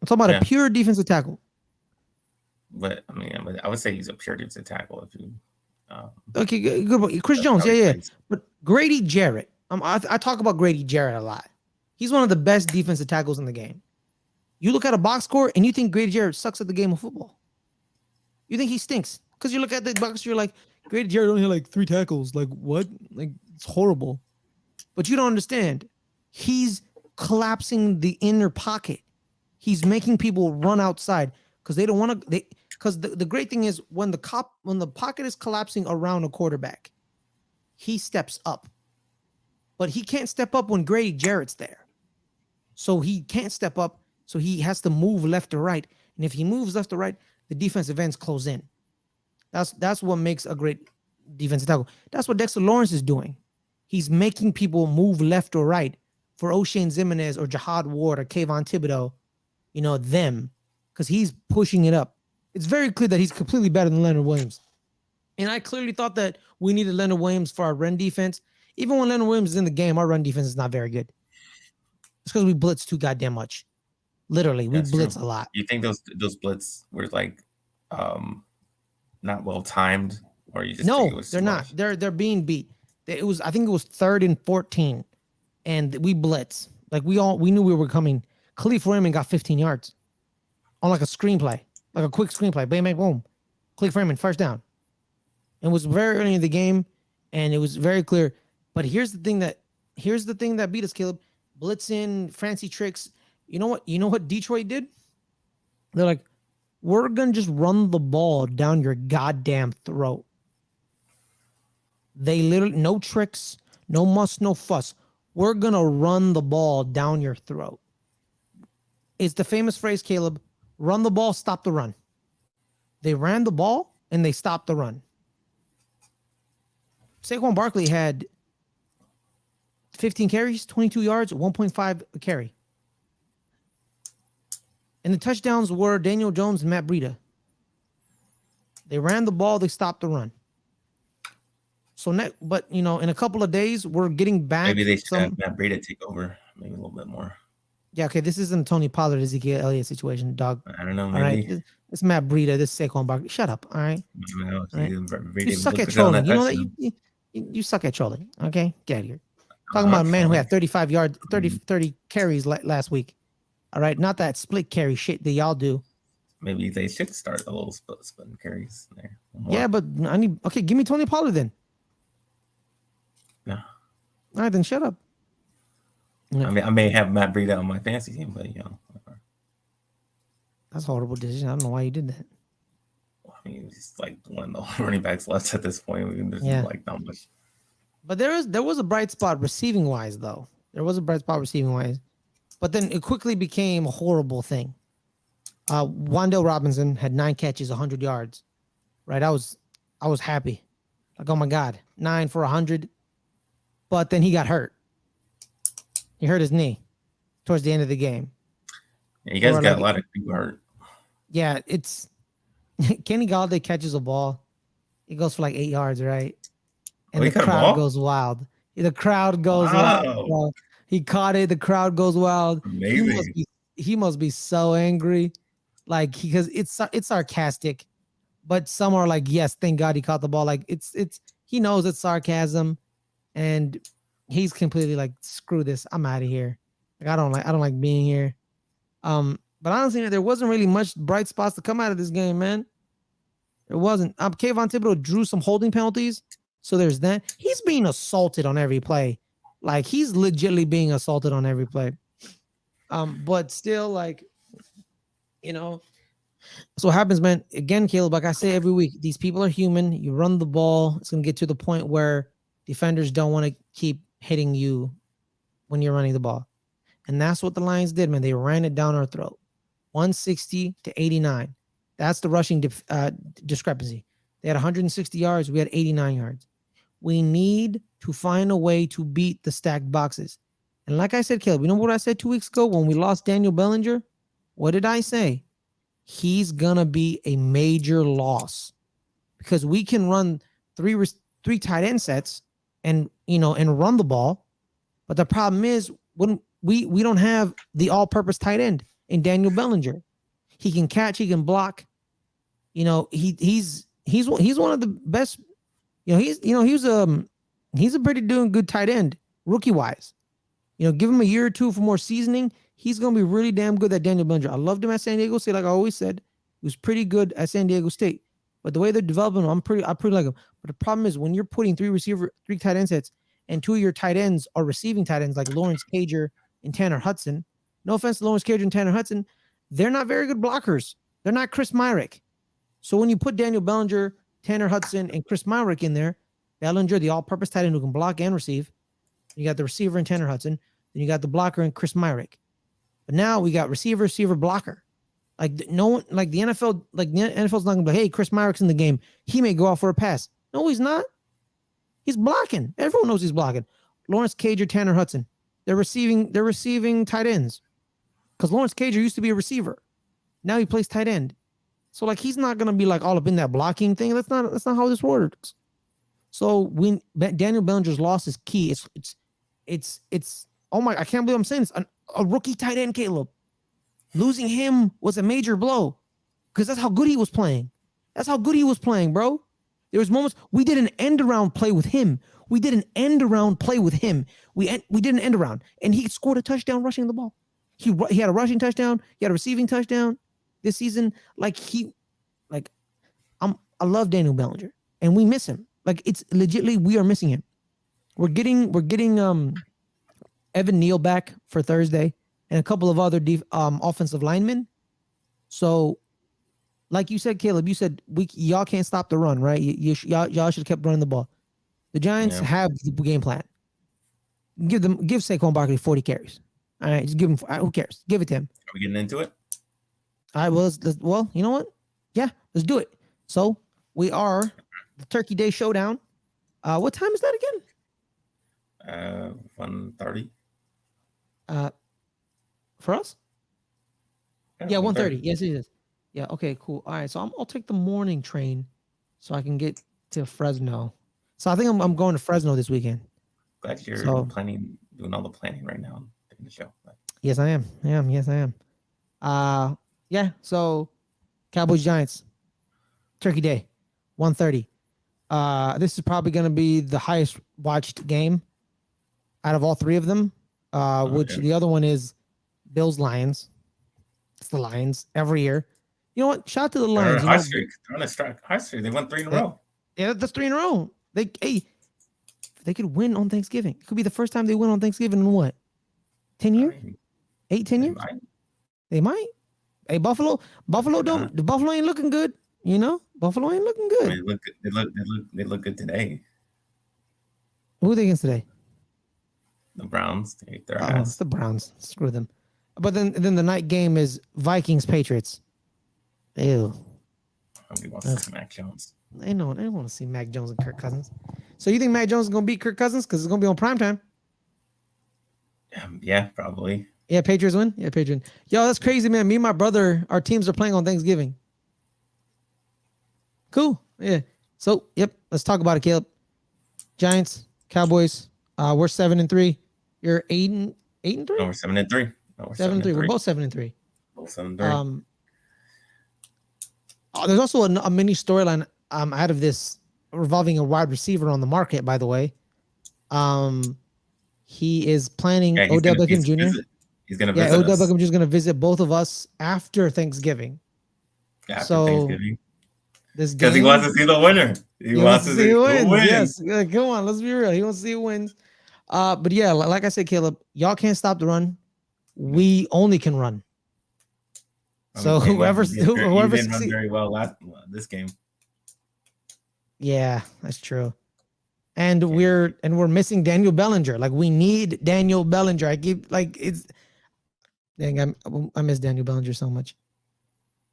I'm talking about a pure defensive tackle. But I mean, I would say he's a pure defensive tackle if you. Okay, good. Chris Jones, yeah. But Grady Jarrett, I talk about Grady Jarrett a lot. He's one of the best defensive tackles in the game. You look at a box score and you think Grady Jarrett sucks at the game of football. You think he stinks because you look at the box, you're like, Grady Jarrett only had like 3 tackles. Like what? Like it's horrible. But you don't understand. He's collapsing the inner pocket. He's making people run outside because they don't want to. Because the great thing is when the pocket is collapsing around a quarterback, he steps up. But he can't step up when Grady Jarrett's there. So he can't step up. So he has to move left to right. And if he moves left to right, the defensive ends close in. That's what makes a great defensive tackle. That's what Dexter Lawrence is doing. He's making people move left or right for O'Shane Ximines or Jihad Ward or Kayvon Thibodeau, you know, them, because he's pushing it up. It's very clear that he's completely better than Leonard Williams. And I clearly thought that we needed Leonard Williams for our run defense. Even when Leonard Williams is in the game, our run defense is not very good. It's because we blitz too goddamn much. Literally, we blitz a lot. You think those blitz were like not well timed, or you just think it was they're not. They're being beat. I think it was 3rd and 14, and we blitz. Like we knew we were coming. Khalif Raymond got 15 yards on like a screenplay, like a quick screenplay. Bang, bang, boom. Khalif Raymond, first down. It was very early in the game, and it was very clear. But here's the thing that beat us, Caleb. Blitzing, fancy tricks. You know what Detroit did? They're like, we're gonna just run the ball down your goddamn throat. They literally, no tricks, no muss, no fuss. We're gonna run the ball down your throat. It's the famous phrase, Caleb, run the ball, stop the run. They ran the ball and they stopped the run. Saquon Barkley had 15 carries, 22 yards, 1.5 a carry. And the touchdowns were Daniel Jones and Matt Breida. They ran the ball, they stopped the run. So, but in a couple of days, we're getting back. Maybe they should have Matt Breida take over, maybe a little bit more. Yeah, okay, this isn't Tony Pollard, Ezekiel Elliott situation, dog. I don't know. All right, Maybe. this Matt Breida, this Saquon Barkley. Shut up. All right, I don't know. all right. He You didn't suck look at good on trolling. that You know that touchdown. you suck at trolling. Okay, get out of here. I'm Talking about not a man who trolling. had 35 yards, 30 carries last week. All right, not that split carry shit that y'all do. Maybe they should start a little splitting carries there. Yeah, but I need. Okay, give me Tony Pollard then. No. All right, then shut up. I mean, I may have Matt Breida on my fantasy team, but That's a horrible decision. I don't know why you did that. I mean, he's like one of the running backs left at this point. There's like not much. But there was a bright spot receiving wise, though. There was a bright spot receiving wise, but then it quickly became a horrible thing. Wan'Dale Robinson had 9 catches, 100 yards. Right, I was happy, like, oh my god, 9 for 100. But then he got hurt. He hurt his knee towards the end of the game. Yeah, you guys got a lot of people hurt. Yeah, it's Kenny Galladay catches a ball. It goes for like 8 yards, right? And the crowd goes wild. The crowd goes wild. Bro. He caught it. The crowd goes wild. Amazing. He must be so angry, like, because it's sarcastic, but some are like, yes, thank God he caught the ball. Like it's he knows it's sarcasm, and he's completely like, screw this, I'm out of here. Like I don't like being here. But honestly, there wasn't really much bright spots to come out of this game, man. There wasn't. Kayvon Thibodeau drew some holding penalties, so there's that. He's being assaulted on every play. Like, he's legitimately being assaulted on every play. But still, like, so what happens, man. Again, Caleb, like I say every week, these people are human. You run the ball, it's gonna get to the point where defenders don't want to keep hitting you when you're running the ball. And that's what the Lions did, man. They ran it down our throat. 160 to 89. That's the rushing discrepancy. They had 160 yards. We had 89 yards. We need to find a way to beat the stacked boxes. And like I said, Caleb, you know what I said 2 weeks ago when we lost Daniel Bellinger? What did I say? He's going to be a major loss because we can run three tight end sets and run the ball. But the problem is when we don't have the all-purpose tight end in Daniel Bellinger. He can catch, he can block. He's one of the best. He's a pretty doing good tight end, rookie wise. Give him a year or two for more seasoning. He's gonna be really damn good at Daniel Bellinger. I loved him at San Diego State, like I always said. He was pretty good at San Diego State. But the way they're developing him, I pretty like him. But the problem is when you're putting three tight end sets, and 2 of your tight ends are receiving tight ends like Lawrence Cager and Tanner Hudson. No offense to Lawrence Cager and Tanner Hudson, they're not very good blockers. They're not Chris Myrick. So when you put Daniel Bellinger, Tanner Hudson, and Chris Myrick in there, Bellinger, the all-purpose tight end who can block and receive. You got the receiver in Tanner Hudson. Then you got the blocker in Chris Myrick. But now we got receiver, blocker. Like no one, like the NFL, like the NFL's not gonna be like, hey, Chris Myrick's in the game. He may go out for a pass. No, he's not. He's blocking. Everyone knows he's blocking. Lawrence Cager, Tanner Hudson. They're receiving tight ends. Because Lawrence Cager used to be a receiver. Now he plays tight end. So like he's not gonna be like all up in that blocking thing. That's not how this works. So when Daniel Bellinger's loss is key. It's oh my, I can't believe I'm saying this. A rookie tight end, Caleb. Losing him was a major blow. Because that's how good he was playing. That's how good he was playing, bro. There was moments we did an end around play with him. We did an end around play with him. We did an end around, and he scored a touchdown rushing the ball. He had a rushing touchdown. He had a receiving touchdown this season. I love Daniel Bellinger, and we miss him. Like it's legitimately we are missing him. We're getting Evan Neal back for Thursday, and a couple of other offensive linemen. So, like you said, Caleb, you said y'all can't stop the run, right? Y'all should have kept running the ball. The Giants have the game plan. Give Saquon Barkley 40 carries. All right, just give him. Who cares? Give it to him. Are we getting into it? All right. Well, you know what? Yeah, let's do it. So we are the Turkey Day Showdown. What time is that again? 1:30. For us? Yeah, 1:30. Yes, it is. Yeah. Okay. Cool. All right. So I'll take the morning train, so I can get to Fresno. So I think I'm going to Fresno this weekend. Glad you're doing all the planning right now in the show. Yes, I am. Yes, I am. Yeah. So Cowboys Giants Turkey Day, 1:30. This is probably going to be the highest watched game out of all three of them. Which Okay. the other one is Bills Lions. It's the Lions every year. You know what? Shout out to the They're on Lions. a You high know, streak. They're on a high streak. They won 3 in a they, row. yeah, that's 3 in a row. They could win on Thanksgiving. It could be the first time they win on Thanksgiving in what? 10 I years? mean, 8, 10 they years? might. They might. Hey, Buffalo They're don't. not. The Buffalo ain't looking good. You know, Buffalo ain't looking I good. mean, look. They look good today. Who are they against today? The Browns. They ate their Oh, it's ass. the Browns. Screw them. But then the night game is Vikings Patriots. Ew. Nobody wants to see Mac Jones. They don't want to see Mac Jones and Kirk Cousins. So you think Mac Jones is gonna beat Kirk Cousins because it's gonna be on primetime? Yeah, probably. Yeah, Patriots win. Yeah, Patriots. Yo, that's crazy, man. Me and my brother, our teams are playing on Thanksgiving. Cool. Yeah. So, yep. Let's talk about it, Caleb. Giants, Cowboys. We're 7-3. You're 8-3. No, we're 7-3. No, we're 7-3. We're 7-3. both 7-3. Both 7-3. There's also a mini storyline out of this revolving a wide receiver on the market. By the way, he is planning Yeah, Odell Beckham Jr. He's gonna Yeah, visit Odell us Beckham Jr. is going to visit both of us after Thanksgiving. after So Thanksgiving this because he game, wants to see the winner. He wants to see who who wins. wins. Yes, yeah, come on, let's be real. He wants to see who wins. But yeah, like I said, Caleb, y'all can't stop the run. We only can run. So He whoever didn't run succeeds. very well this game. Yeah, that's true. And we're missing Daniel Bellinger. Like we need Daniel Bellinger. I keep like it's. Dang, I miss Daniel Bellinger so much.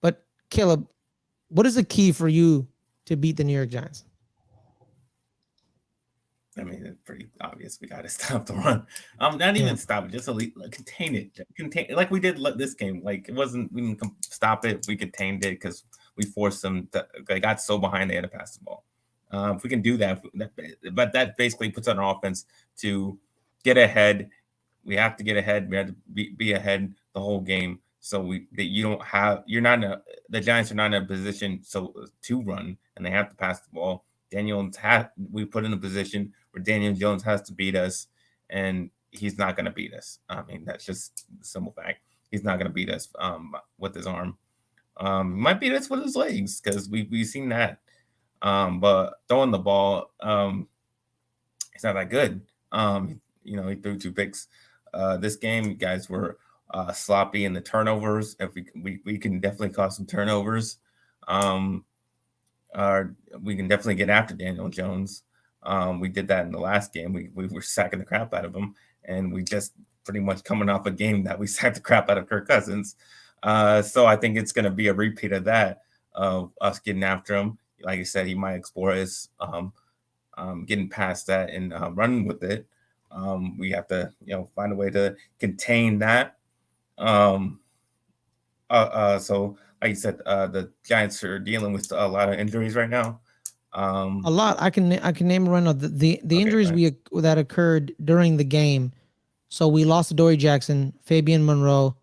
But Caleb, what is the key for you to beat the New York Giants? I mean, it's pretty obvious. We got to stop the run. Not even stop it, just contain it. Contain it, like we did this game. Like it wasn't. We didn't stop it. We contained it because we forced them. They got so behind they had to pass the ball. If we can do that, but that basically puts on our offense to get ahead. We have to get ahead. We have to be ahead the whole game. So the Giants are not in a position to run, and they have to pass the ball. We put in a position where Daniel Jones has to beat us, and he's not going to beat us. I mean, that's just the simple fact. He's not going to beat us with his arm. He might beat us with his legs because we've seen that. But throwing the ball, he's not that good. He threw 2 picks. This game, you guys were sloppy in the turnovers. If we can definitely cause some turnovers. We can definitely get after Daniel Jones. We did that in the last game. We were sacking the crap out of him, and we just pretty much coming off a game that we sacked the crap out of Kirk Cousins. So I think it's going to be a repeat of that, of us getting after him. Like I said, he might explore us getting past that and running with it. We have to, find a way to contain that. So, like you said, the Giants are dealing with a lot of injuries right now. A lot. I can name right now the injuries that occurred during the game. So we lost to Dory Jackson, Fabian Monroe.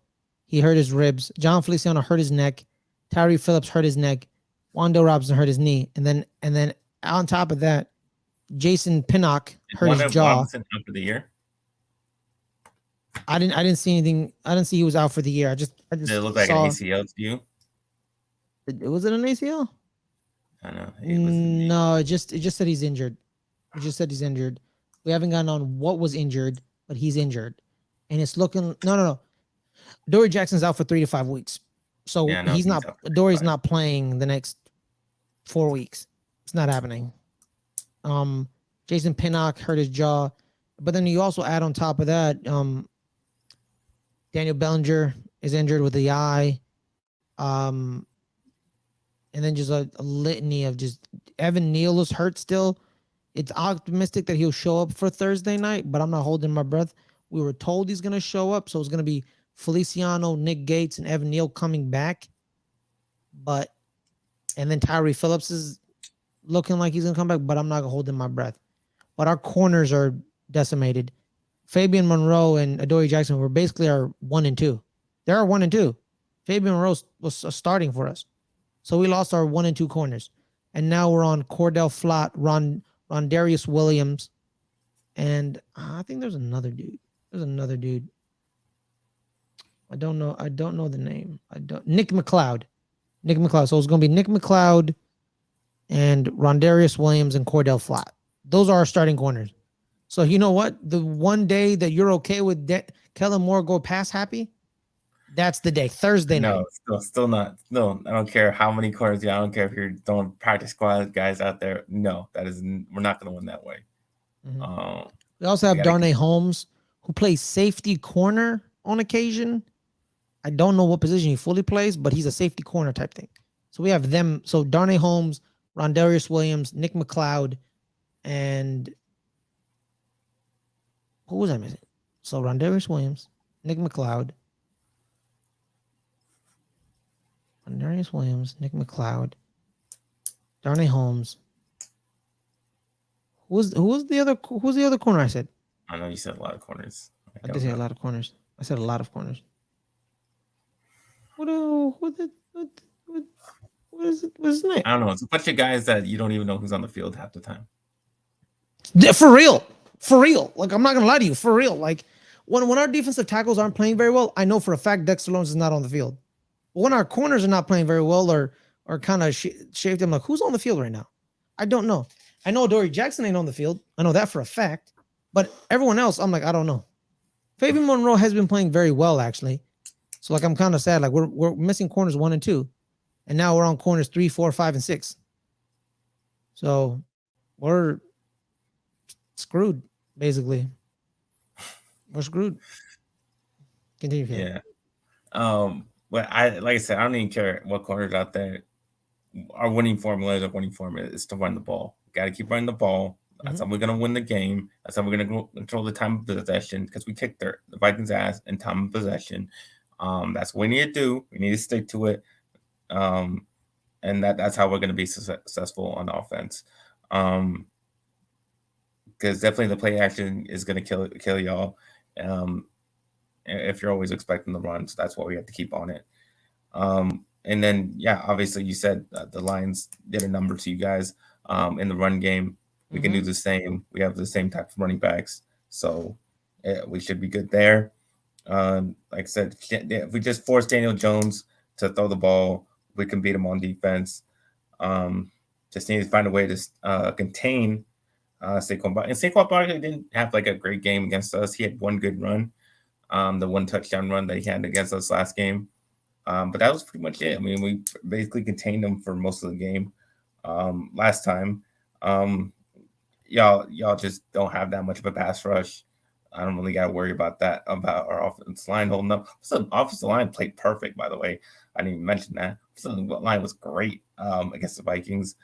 He hurt his ribs. John Feliciano hurt his neck. Tyree Phillips hurt his neck. Wando Robinson hurt his knee. And then on top of that, Jason Pinnock hurt his jaw. Robinson out for the year. I didn't see anything. I didn't see he was out for the year. I just Did it look like an ACL to you? Was it an ACL? I know. No, it just said he's injured. It just said he's injured. We haven't gotten on what was injured, but he's injured. And it's looking no. Dory Jackson's out for 3 to 5 weeks. So he's not Dory's not playing the next 4 weeks. It's not happening. Jason Pinnock hurt his jaw. But then you also add on top of that, Daniel Bellinger is injured with the eye. And then just a litany of just Evan Neal is hurt still. It's optimistic that he'll show up for Thursday night, but I'm not holding my breath. We were told he's going to show up, so it's going to be Feliciano, Nick Gates, and Evan Neal coming back. And then Tyree Phillips is looking like he's going to come back, but I'm not holding my breath. But our corners are decimated. Fabian Monroe and Adoree Jackson were basically our 1 and 2. They're our 1 and 2. Fabian Monroe was starting for us. So we lost our 1 and 2 corners. And now we're on Cordell Flott, Rondarius Williams, and I think there's another dude. I don't know the name. Nick McLeod. So it's gonna be Nick McLeod and Rondarius Williams and Cordell Flott. Those are our starting corners. So you know what? The one day that you're okay with Kellen Moore go pass happy, that's the day. Thursday night. No, still not. No, I don't care how many corners. I don't care if you're throwing practice squad guys out there. No, we're not going to win that way. Mm-hmm. We also have Darnay Holmes, who plays safety corner on occasion. I don't know what position he fully plays, but he's a safety corner type thing. So we have them. So Darnay Holmes, Rondarius Williams, Nick McLeod, and who was I missing? So Rondarius Williams, Nick McLeod, Rondarius Williams, Nick McLeod, Darnay Holmes. Who's the other corner I said? I know you said a lot of corners. I did say a lot of corners. I said a lot of corners. What is his name? I don't know. It's a bunch of guys that you don't even know who's on the field half the time. For real. Like, I'm not gonna lie to you. For real. Like, when our defensive tackles aren't playing very well, I know for a fact Dexter Lawrence is not on the field. But when our corners are not playing very well or kind of shaved, I'm like, who's on the field right now? I don't know. I know Adoree Jackson ain't on the field. I know that for a fact. But everyone else, I'm like, I don't know. Fabian Monroe has been playing very well, actually. So, like, I'm kind of sad. Like, we're missing corners 1 and 2. And now we're on corners 3, 4, 5, and 6. So, we're screwed, basically. We're screwed. Continue. Yeah. But like I said, I don't even care what corners out there. Our winning formula is to run the ball. Got to keep running the ball. That's how we're going to win the game. That's how we're going to control the time of possession, because we kicked the Vikings' ass in time of possession. That's what we need to do. We need to stick to it. And that's how we're going to be successful on offense. Because definitely the play action is going to kill y'all. If you're always expecting the run, so that's what we have to keep on it. And then, yeah, obviously you said the Lions did a number to you guys in the run game. We can do the same. We have the same type of running backs, so we should be good there. Like I said, if we just force Daniel Jones to throw the ball, we can beat him on defense. Just need to find a way to contain Saquon Barkley. And Saquon Barkley didn't have like a great game against us. He had one good run, the one touchdown run that he had against us last game. But that was pretty much it. I mean, we basically contained him for most of the game last time. Y'all just don't have that much of a pass rush. I don't really got to worry about that, about our offensive line holding up. So the offensive line played perfect, by the way. I didn't even mention that. So the line was great against the Vikings.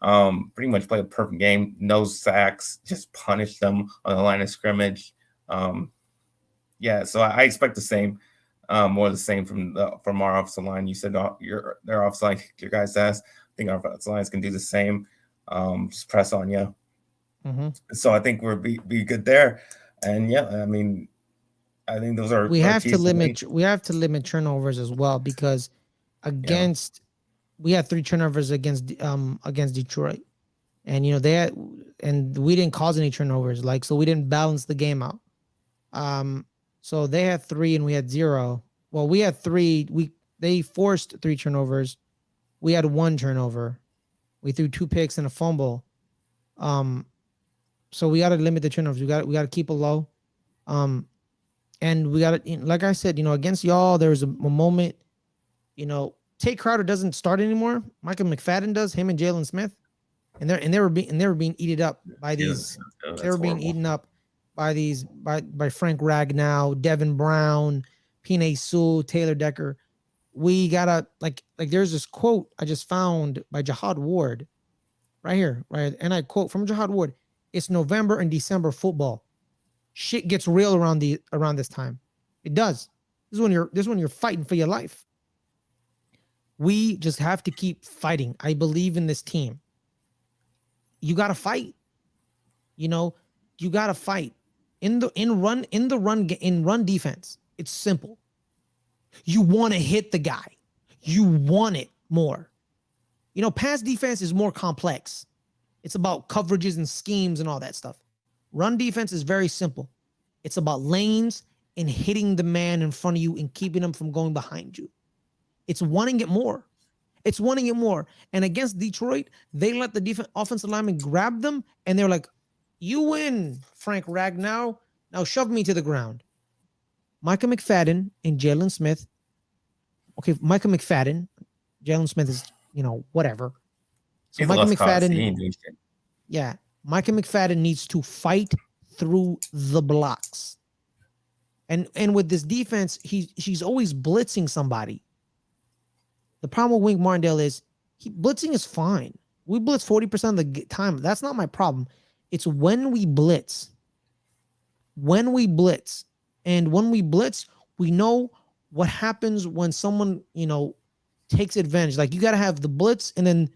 Pretty much played a perfect game. No sacks, just punished them on the line of scrimmage. Yeah, so I expect the same, more of the same from our offensive line. You said their offensive line kicked your guys' ass. I think our offensive lines can do the same. Just press on you. So I think we'll be good there. And yeah, I mean, I think those are we have to limit turnovers as well, because we had 3 turnovers against Detroit, and we didn't cause any turnovers, so we didn't balance the game out. So they had 3 and we had 0. Well, we had 3. They forced 3 turnovers. We had 1 turnover. We threw 2 picks and a fumble. So we got to limit the turnovers. We got to keep it low. And we got to, like I said, against y'all, there was a moment, Tate Crowder doesn't start anymore. Michael McFadden does, him and Jalen Smith. And they were being eaten up by these. They were being eaten up by Frank Ragnow, Devin Brown, Penei Sewell, Taylor Decker. We gotta like there's this quote I just found by Jihad Ward right here, right? And I quote from Jihad Ward: "It's November and December football. Shit gets real around this time. It does. This is when you're fighting for your life. We just have to keep fighting. I believe in this team. You gotta fight. You gotta fight. In run defense, it's simple. You want to hit the guy. You want it more. You know, pass defense is more complex. It's about coverages and schemes and all that stuff. Run defense is very simple. It's about lanes and hitting the man in front of you and keeping them from going behind you. It's wanting it more. It's wanting it more. And against Detroit, they let the offensive lineman grab them, and they're like, you win, Frank Ragnow. Now shove me to the ground. Micah McFadden and Jalen Smith. Okay, Micah McFadden. Jalen Smith is, whatever. So Micah McFadden. Yeah. Micah McFadden needs to fight through the blocks. And with this defense, she's always blitzing somebody. The problem with Wink Martindale is blitzing is fine. We blitz 40% of the time. That's not my problem. It's when we blitz. And when we blitz, we know what happens when someone, takes advantage. Like, you got to have the blitz and then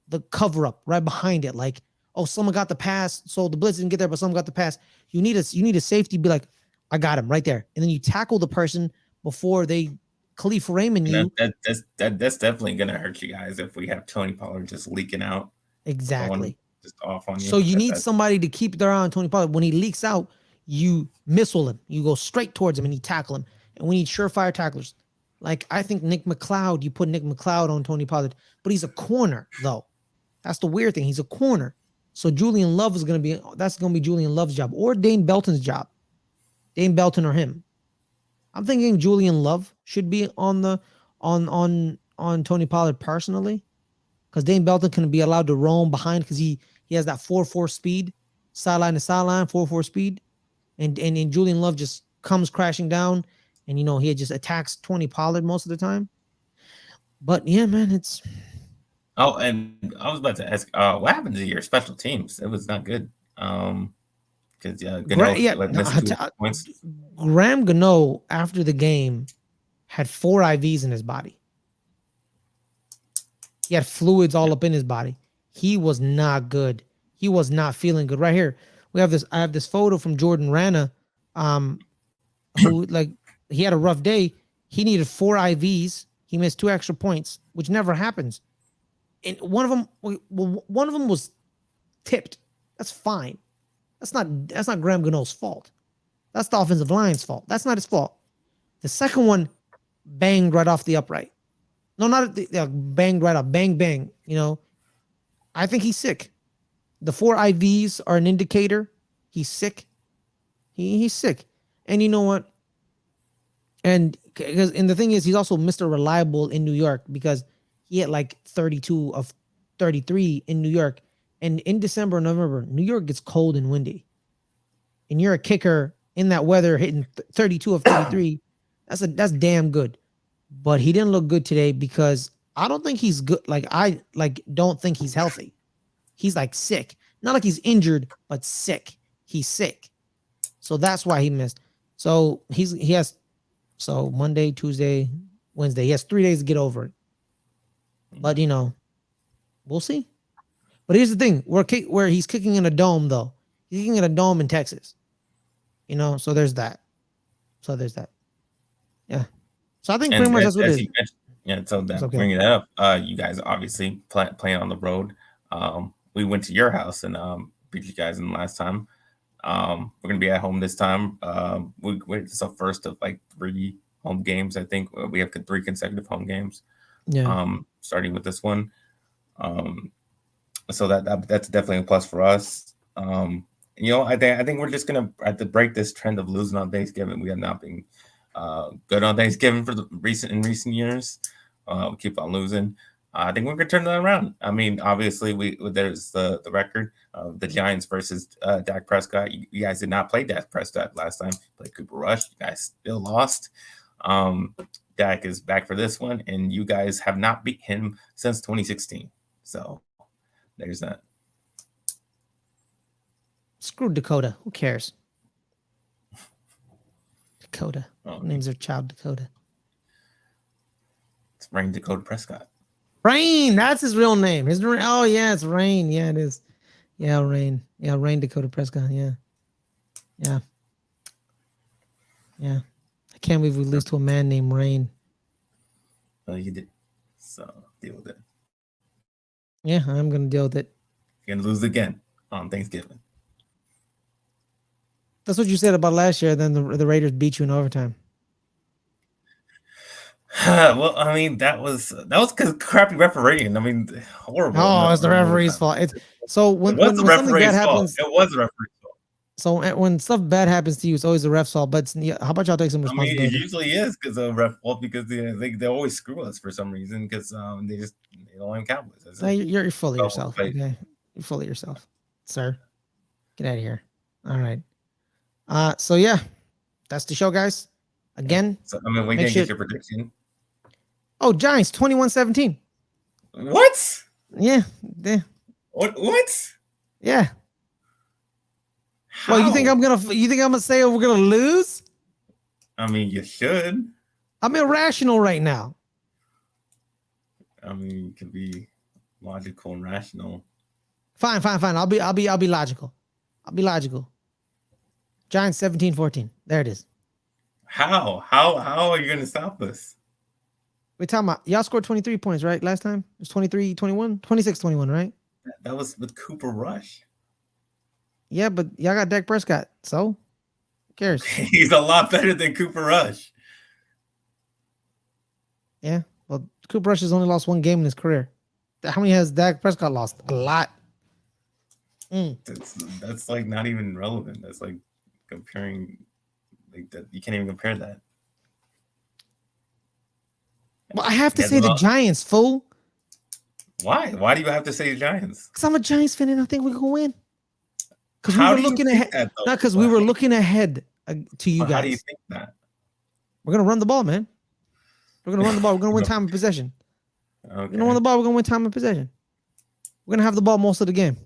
the cover up right behind it. Like, oh, someone got the pass, so the blitz didn't get there, but someone got the pass. You need a safety to be like, I got him right there. And then you tackle the person before they Khalif Raymond you. That's definitely going to hurt you guys if we have Tony Pollard just leaking out. Exactly. Just off on you. So you need somebody to keep their eye on Tony Pollard. When he leaks out, you missile him. You go straight towards him and you tackle him. And we need surefire tacklers. Like, I think Nick McLeod, you put Nick McLeod on Tony Pollard, but he's a corner, though. That's the weird thing. He's a corner. So Julian Love that's going to be Julian Love's job, or Dane Belton's job. Dane Belton or him. I'm thinking Julian Love should be on Tony Pollard personally, because Dane Belton can be allowed to roam behind because he has that 4-4 speed, sideline to sideline, 4-4 speed. And Julian Love just comes crashing down, and he just attacks Tony Pollard most of the time. But yeah, man, it's. Oh, and I was about to ask, what happened to your special teams? It was not good. Because Graham Gano after the game had 4 IVs in his body. He had fluids all up in his body. He was not good. He was not feeling good. Right here, I have this photo from Jordan Rana, who he had a rough day. He needed 4 IVs. He missed 2 extra points, which never happens. And one of them was tipped. That's fine. That's not Graham Gano's fault. That's the offensive line's fault. That's not his fault. The second one banged right off the upright. No, not banged right up. Bang, bang. I think he's sick. The 4 IVs are an indicator. He's sick. He's sick. And you know what? And the thing is, he's also Mr. Reliable in New York, because he had 32 of 33 in New York. And in December and November, New York gets cold and windy. And you're a kicker in that weather hitting 32 of 33. That's damn good. But he didn't look good today because I don't think he's good. I don't think he's healthy. He's sick. Not like he's injured, but sick. He's sick. So that's why he missed. So he has Monday, Tuesday, Wednesday. He has 3 days to get over it. But we'll see. But here's the thing: where he's kicking in a dome, though. He's kicking in a dome in Texas. So there's that. Yeah. So I think pretty much that's what it is. Yeah. So bringing that up, you guys obviously playing on the road. We went to your house and beat you guys in the last time. We're gonna be at home this time. It's our first of 3 home games. I think we have 3 consecutive home games. Yeah. Starting with this one. So that's definitely a plus for us. I think we're just gonna have to break this trend of losing on Thanksgiving. We have not been good on Thanksgiving in recent years. We keep on losing. I think we're gonna turn that around. I mean, obviously, there's the record of the Giants versus Dak Prescott. You guys did not play Dak Prescott last time. You played Cooper Rush. You guys still lost. Dak is back for this one, and you guys have not beat him since 2016. So there's that. Screw Dakota. Who cares? Dakota. Names their child Dakota. It's Rain Dakota Prescott. Rain. That's his real name. Oh yeah, it's Rain. Yeah, it is. Yeah, Rain. Yeah, Rain Dakota Prescott. Yeah. Yeah. Yeah. I can't believe we lose to a man named Rain. Well, you did. So deal with it. Yeah, I'm going to deal with it. You're gonna lose again on Thanksgiving. That's what you said about last year. Then the Raiders beat you in overtime. Well, I mean, that was because crappy refereeing. I mean, horrible. Oh, it's the referee's fault. It's so It was the when something bad referee's fault. happens. It was the referee's fault. So when stuff bad happens to you, it's always the ref's fault. But how about y'all take some I mean, it responsibility? usually is because of ref fault because they always screw us for some reason because they don't like Cowboys. That's No, it. you're full of Oh, yourself. wait. Okay, you're full of yourself, sir. Get out of here. All right. So yeah, that's the show, guys. Again, So I mean, we make didn't sure- get your prediction. oh, Giants 21-17. What? Yeah, What? yeah. How? Well, you think I'm gonna say we're gonna lose? I mean, you should. I'm irrational right now. I mean, you can be logical and rational. Fine. I'll be logical. I'll be logical. Giants 17-14. There it is. How are you going to stop us? We're talking about y'all scored 23 points, right? Last time it was 23-21, 26-21, right? That was with Cooper Rush. Yeah, but y'all got Dak Prescott, so who cares? He's a lot better than Cooper Rush. Yeah, well, Cooper Rush has only lost one game in his career. How many has Dak Prescott lost? A lot. That's like not even relevant. That's like comparing like that. You can't even compare that. Well, I have to Yeah, say the well- Giants, fool. Why? Why do you have to say the Giants? Because I'm a Giants fan and I think we're gonna win. Because we How were do you looking think ahead. that, though? Not because we were looking ahead to you Well, how do you guys. think that? We're gonna run the ball, man. We're gonna run the ball. We're gonna win time of possession. We're Okay. gonna run the ball. We're gonna win time of possession. We're gonna have the ball most of the game.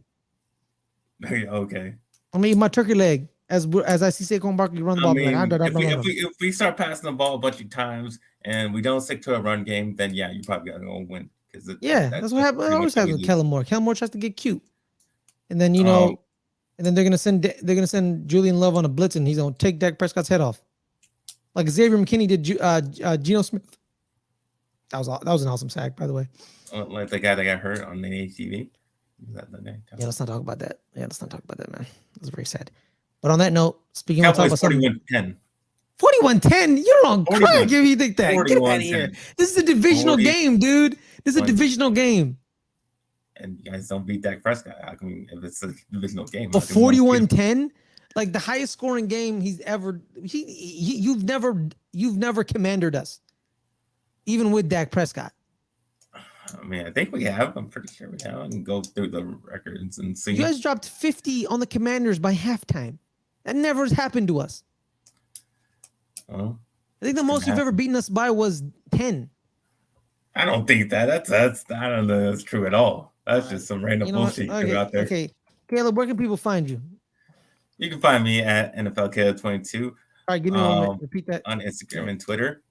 Okay. I'm gonna eat my turkey leg as I see Saquon Barkley run the ball. I mean, Like, if we start passing the ball a bunch of times and we don't stick to a run game, then yeah, you probably gonna win. that's what happens. It pretty always much happens what with we Kellen Moore. Kellen Moore tries to get cute, and then Oh. and then they're gonna send Julian Love on a blitz, and he's gonna take Dak Prescott's head off, like Xavier McKinney did. Geno Smith. That was an awesome sack, by the way. Like the guy that got hurt on the ATV. Is that the guy? Yeah, let's not talk about that. Yeah, let's not talk about that, man. That's very sad. But on that note, speaking of talk about Cowboys something. 41-10. 41-10. You're on 41 crack if you think that. Get out of 41-10. here. This is a divisional 40 game, dude. This is a 40. divisional game. And you guys don't beat Dak Prescott. How can we, if it's a divisional game? But how can we not beat 41-10, him? like the highest scoring game he's ever. You've never commanded us, even with Dak Prescott. I mean, I think we have. I'm pretty sure we have. I can go through the records and see. You guys dropped 50 on the Commanders by halftime. That never has happened to us. Well, I think the most you've ever beaten us by was 10. I don't think that. That's I don't know. That's true at all. That's just some random You know what? bullshit you threw out there. Okay, Caleb, where can people find you? You can find me at NFLKL22 All right, give me one minute. Repeat that. on Instagram and Twitter.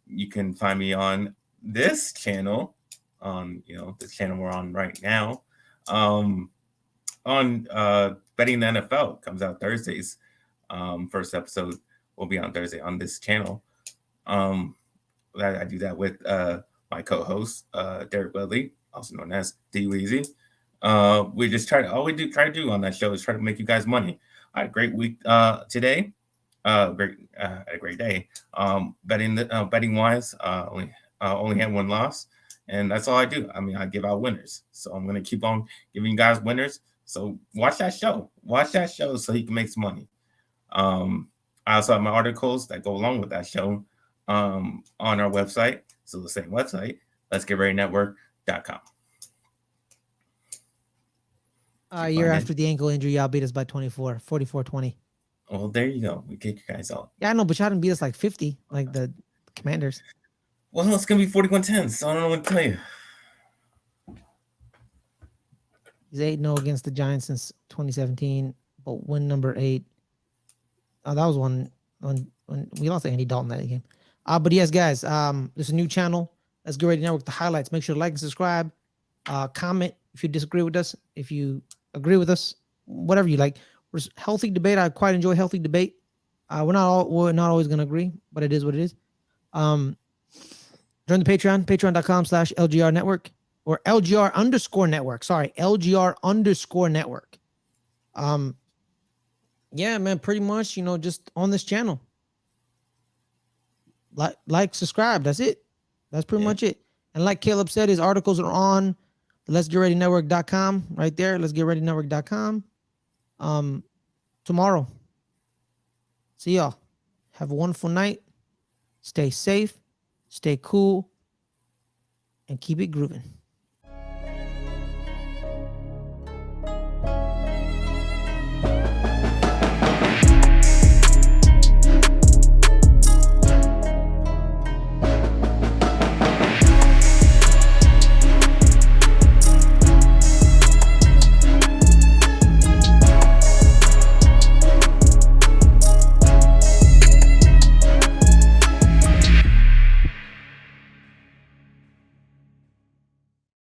You can find me on this channel, on this channel we're on right now. On Betting the NFL comes out Thursdays. First episode will be on Thursday on this channel. I do that with my co-host Derek Wedley, also known as D Weezy. We just try to do on that show is try to make you guys money. I had a great week today. A great day. Betting wise, only had one loss, and that's all I do. I mean, I give out winners, so I'm gonna keep on giving you guys winners. So watch that show. Watch that show so you can make some money. I also have my articles that go along with that show on our website. So the same website, letsgetreadynetwork.com. A year after the ankle injury, y'all beat us by 24, 44-20. Well, there you go. We kick you guys out. Yeah, I know, but y'all didn't beat us like 50, like the Commanders. Well, it's going to be 41-10, so I don't know what to tell you. He's 8-0 against the Giants since 2017, but win number 8. Oh, that was one when we lost to Andy Dalton that game. But yes, guys, there's a new channel. Let's Get Ready Network, the highlights. Make sure to like and subscribe. Comment if you disagree with us. If you agree with us, whatever you like. Healthy debate. I quite enjoy healthy debate. We're not always gonna agree, but it is what it is. Join the patreon.com/LGR network or LGR_network. Sorry, LGR_network. Yeah, man, pretty much, just on this channel. Subscribe. That's it. That's pretty much it. And like Caleb said, his articles are on the let'sgetreadynetwork.com right there. Let'sgetreadynetwork.com. Tomorrow. See y'all. Have a wonderful night. Stay safe, stay cool, and keep it grooving.